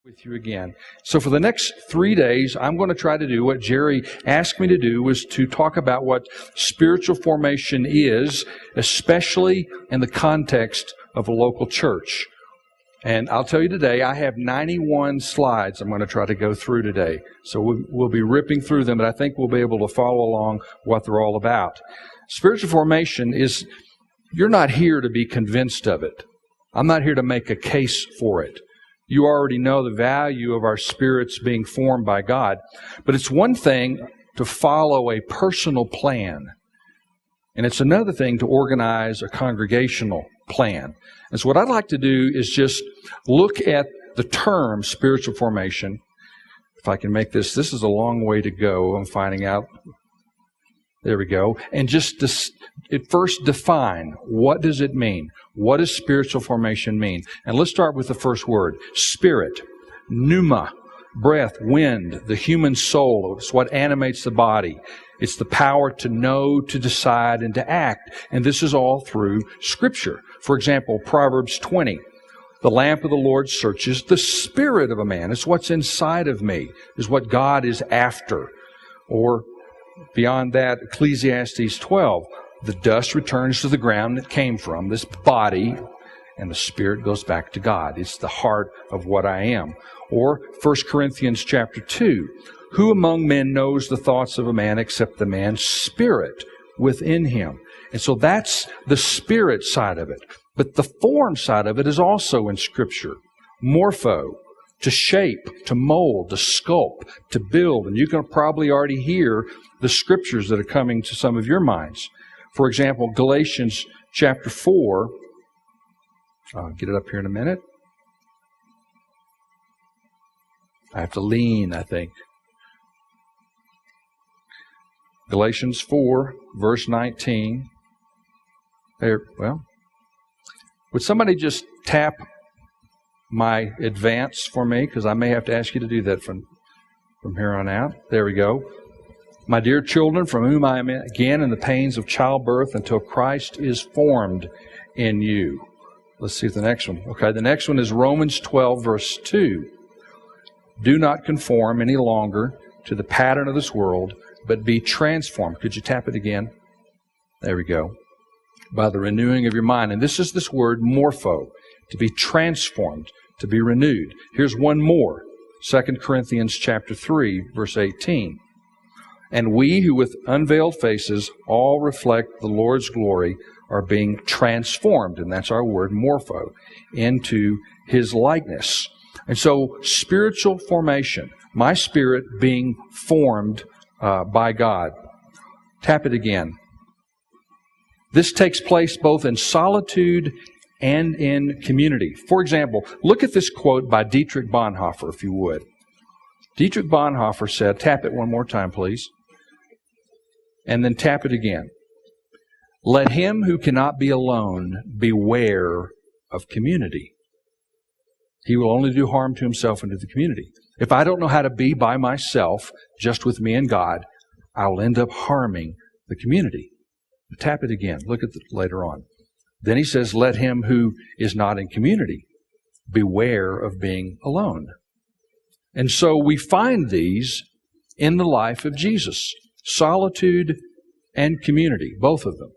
With you again. So for the next 3 days, I'm going to try to do what Jerry asked me to do, was to talk about what spiritual formation is, especially in the context of a local church. And I'll tell you today, I have 91 slides I'm going to try to go through today. So we'll be ripping through them, but I think we'll be able to follow along what they're all about. Spiritual formation is, you're not here to be convinced of it. I'm not here to make a case for it. You already know the value of our spirits being formed by God. But it's one thing to follow a personal plan. And it's another thing to organize a congregational plan. And so what I'd like to do is just look at the term spiritual formation. If I can make this is a long way to go. I'm finding out. There we go. And just at first define, what does it mean? What does spiritual formation mean? And let's start with the first word. Spirit, pneuma, breath, wind, the human soul. It's what animates the body. It's the power to know, to decide, and to act. And this is all through Scripture. For example, Proverbs 20. The lamp of the Lord searches the spirit of a man. It's what's inside of me, is what God is after. Or beyond that, Ecclesiastes 12. The dust returns to the ground it came from, this body, and the spirit goes back to God. It's the heart of what I am. Or 1 Corinthians chapter 2. Who among men knows the thoughts of a man except the man's spirit within him? And so that's the spirit side of it. But the form side of it is also in Scripture. Morpho, to shape, to mold, to sculpt, to build. And you can probably already hear the Scriptures that are coming to some of your minds. For example, Galatians chapter 4. I'll get it up here in a minute. I have to lean, I think. Galatians 4, verse 19. There, well, would somebody just tap my advance for me? Because I may have to ask you to do that from here on out. There we go. My dear children, from whom I am again in the pains of childbirth until Christ is formed in you. Let's see the next one. Okay, the next one is Romans 12, verse 2. Do not conform any longer to the pattern of this world, but be transformed. Could you tap it again? There we go. By the renewing of your mind. And this is this word, morpho, to be transformed, to be renewed. Here's one more. 2 Corinthians chapter 3, verse 18. And we who with unveiled faces all reflect the Lord's glory are being transformed, and that's our word, morpho, into His likeness. And so spiritual formation, my spirit being formed by God. Tap it again. This takes place both in solitude and in community. For example, look at this quote by Dietrich Bonhoeffer, if you would. Dietrich Bonhoeffer said, tap it one more time, please. And then tap it again. Let him who cannot be alone beware of community. He will only do harm to himself and to the community. If I don't know how to be by myself, just with me and God, I will end up harming the community. But tap it again. Look at it later on. Then he says, let him who is not in community beware of being alone. And so we find these in the life of Jesus. Solitude and community, both of them.